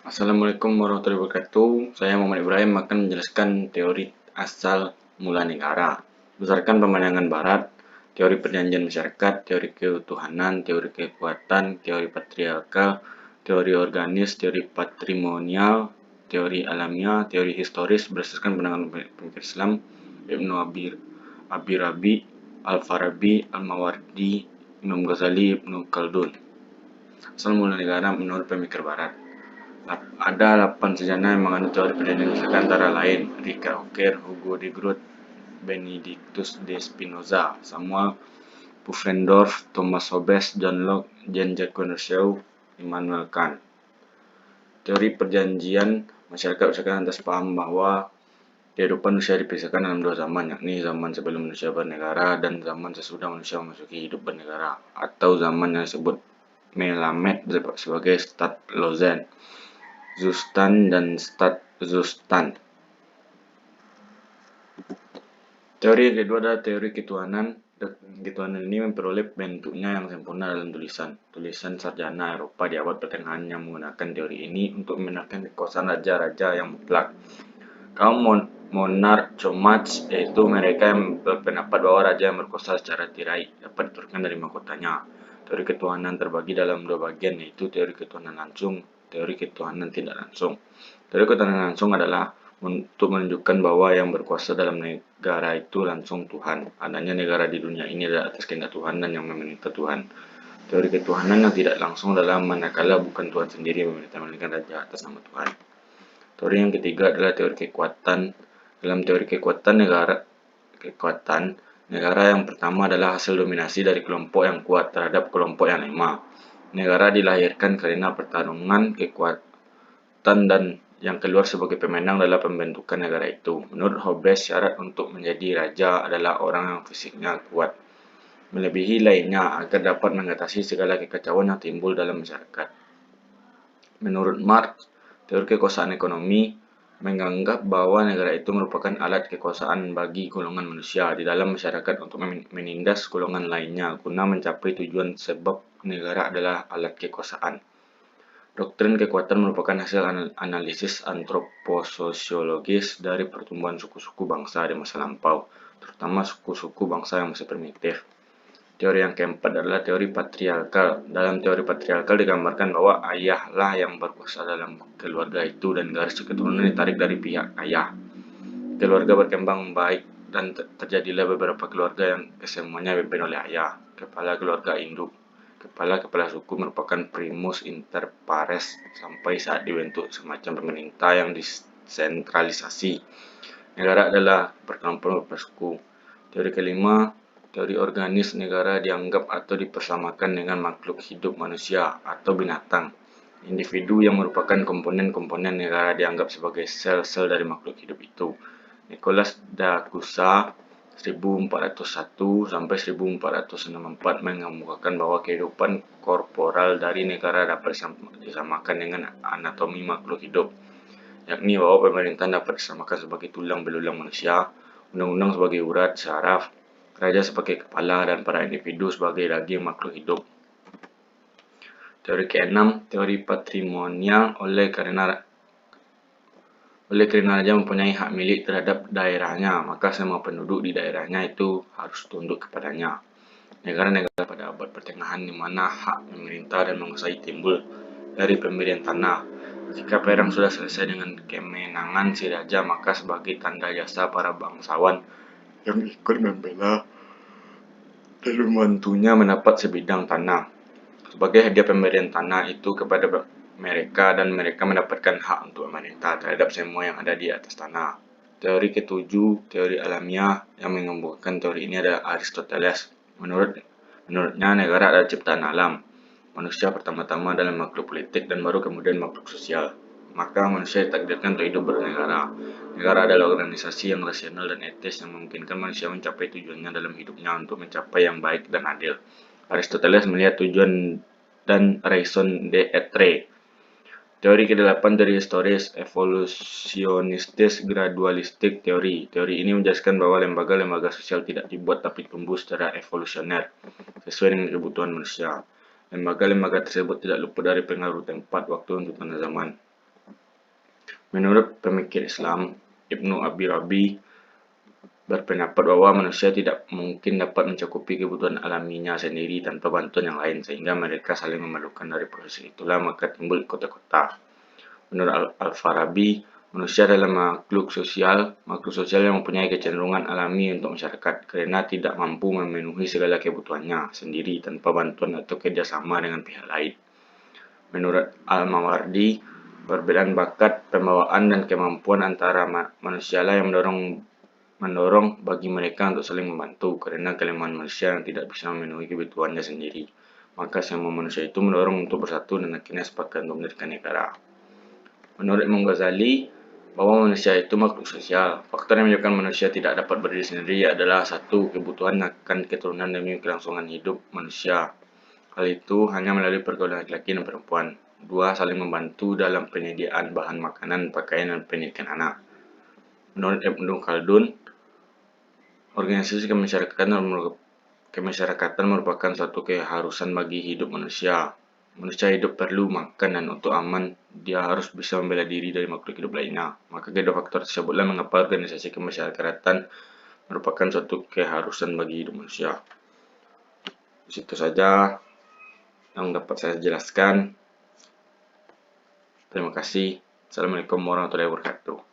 Assalamualaikum warahmatullahi wabarakatuh. Saya Muhammad Ibrahim akan menjelaskan teori asal mula negara. Berdasarkan pemandangan barat, teori perjanjian masyarakat, teori ketuhanan, teori kekuatan, teori patriarkal, teori organis, teori patrimonial, teori alamiah, teori historis berdasarkan pandangan pemikir Islam, Ibnu Abi-Rabi, Al-Farabi, Al-Mawardi, Imam Ghazali, Ibnu Khaldun. Asal mula negara menurut pemikir barat. Ada 8 sarjana yang menganut teori perjanjian masyarakat antara lain Richard Hawker, Hugo de Groot, Benedictus de Spinoza, Samuel Pufendorf, Thomas Hobbes, John Locke, Jean-Jacques Rousseau, Immanuel Kant. Teori perjanjian masyarakat berdasarkan atas paham bahwa kehidupan manusia dipisahkan dalam dua zaman, yakni zaman sebelum manusia bernegara dan zaman sesudah manusia memasuki hidup bernegara, atau zaman yang disebut Melamed sebagai Stadtlosen, Zustand dan Stadtzustand. Teori yang kedua adalah teori ketuhanan. Ketuhanan ini memperoleh bentuknya yang sempurna dalam tulisan sarjana Eropa di abad pertengahan yang menggunakan teori ini untuk membenarkan kekuasaan raja-raja yang mutlak. Kaum monarch, yaitu mereka yang berpendapat bahwa raja yang berkuasa secara tirai dapat diturunkan dari mahkotanya. Teori ketuhanan terbagi dalam dua bagian, yaitu teori ketuhanan langsung, teori ketuhanan tidak langsung. Teori ketuhanan langsung adalah untuk menunjukkan bahwa yang berkuasa dalam negara itu langsung Tuhan. Adanya negara di dunia ini adalah atas kehendak Tuhan dan yang memerintah Tuhan. Teori ketuhanan yang tidak langsung adalah manakala bukan Tuhan sendiri yang memerintah melainkan raja atas nama Tuhan. Teori yang ketiga adalah teori kekuatan. Dalam teori kekuatan negara yang pertama adalah hasil dominasi dari kelompok yang kuat terhadap kelompok yang lemah. Negara dilahirkan karena pertarungan kekuatan dan yang keluar sebagai pemenang adalah pembentukan negara itu. Menurut Hobbes, syarat untuk menjadi raja adalah orang yang fisiknya kuat, melebihi lainnya agar dapat mengatasi segala kekacauan yang timbul dalam masyarakat. Menurut Marx, teori kekuasaan ekonomi menganggap bahwa negara itu merupakan alat kekuasaan bagi golongan manusia di dalam masyarakat untuk menindas golongan lainnya guna mencapai tujuan, sebab negara adalah alat kekuasaan. Doktrin kekuatan merupakan hasil analisis antropososiologis dari pertumbuhan suku-suku bangsa di masa lampau, terutama suku-suku bangsa yang masih primitif. Teori yang keempat adalah teori patriarkal. Dalam teori patriarkal digambarkan bahwa ayahlah yang berkuasa dalam keluarga itu dan garis keturunan ditarik dari pihak ayah. Keluarga berkembang baik dan terjadilah beberapa keluarga yang kesemuanya dipimpin oleh ayah, kepala keluarga induk. Kepala suku merupakan primus inter pares sampai saat dibentuk semacam pemerintah yang disentralisasi. Negara adalah perkampungan bersuku. Teori kelima, teori organis negara dianggap atau dipersamakan dengan makhluk hidup manusia atau binatang. Individu yang merupakan komponen-komponen negara dianggap sebagai sel-sel dari makhluk hidup itu. Nicolas da Cusa 1401 sampai 1464 mengemukakan bahwa kehidupan korporal dari negara dapat disamakan dengan anatomi makhluk hidup, yakni bahwa pemerintahan dapat disamakan sebagai tulang belulang manusia, undang-undang sebagai urat saraf, raja sebagai kepala, dan para individu sebagai daging makhluk hidup. Teori keenam, teori patrimonial. Oleh karena raja mempunyai hak milik terhadap daerahnya, maka semua penduduk di daerahnya itu harus tunduk kepadanya. Negara-negara pada abad pertengahan di mana hak memerintah dan menguasai timbul dari pemberian tanah. Jika perang sudah selesai dengan kemenangan si raja, maka sebagai tanda jasa para bangsawan yang ikut membela dan membantunya mendapat sebidang tanah. Sebagai hadiah pemberian tanah itu kepada mereka dan mereka mendapatkan hak untuk memerintah terhadap semua yang ada di atas tanah. Teori ketujuh, teori alamiah, yang mengemukakan teori ini adalah Aristoteles. Menurutnya negara adalah ciptaan alam. Manusia pertama-tama adalah makhluk politik dan baru kemudian makhluk sosial. Maka manusia ditakdirkan untuk hidup bernegara. Negara adalah organisasi yang rasional dan etis yang memungkinkan manusia mencapai tujuannya dalam hidupnya untuk mencapai yang baik dan adil. Aristoteles melihat tujuan dan raison d'être. Teori ke-8, teori historis, evolusionistis, gradualistik teori. Teori ini menjelaskan bahwa lembaga-lembaga sosial tidak dibuat tapi tumbuh secara evolusioner, sesuai dengan kebutuhan manusia. Lembaga-lembaga tersebut tidak luput dari pengaruh tempat, waktu, dan tanda zaman. Menurut pemikir Islam, Ibnu Abi Rabi berpendapat bahwa manusia tidak mungkin dapat mencukupi kebutuhan alaminya sendiri tanpa bantuan yang lain, sehingga mereka saling memerlukan. Dari proses itulah maka timbul kota-kota. Menurut Al-Farabi, manusia adalah makhluk sosial yang mempunyai kecenderungan alami untuk masyarakat, karena tidak mampu memenuhi segala kebutuhannya sendiri tanpa bantuan atau kerjasama dengan pihak lain. Menurut Al-Mawardi, perbedaan bakat, pembawaan, dan kemampuan antara manusia lah yang mendorong bagi mereka untuk saling membantu, karena kelemahan manusia yang tidak bisa memenuhi kebutuhannya sendiri. Maka semua manusia itu mendorong untuk bersatu dan akhirnya sepakat untuk mendirikan negara. Menurut Imam Ghazali, bahwa manusia itu makhluk sosial. Faktor yang menyebabkan manusia tidak dapat berdiri sendiri adalah satu, kebutuhan akan keturunan demi kelangsungan hidup manusia. Hal itu hanya melalui pergaulan laki-laki dan perempuan. Dua, saling membantu dalam penyediaan bahan makanan, pakaian, dan pendidikan anak. Menurut Ibnu Khaldun, organisasi kemasyarakatan merupakan suatu keharusan bagi hidup manusia. Manusia hidup perlu makan, dan untuk aman, dia harus bisa membela diri dari makhluk hidup lainnya. Maka kedua faktor tersebutlah mengapa organisasi kemasyarakatan merupakan suatu keharusan bagi hidup manusia. Itu saja yang dapat saya jelaskan. Terima kasih. Assalamualaikum warahmatullahi wabarakatuh.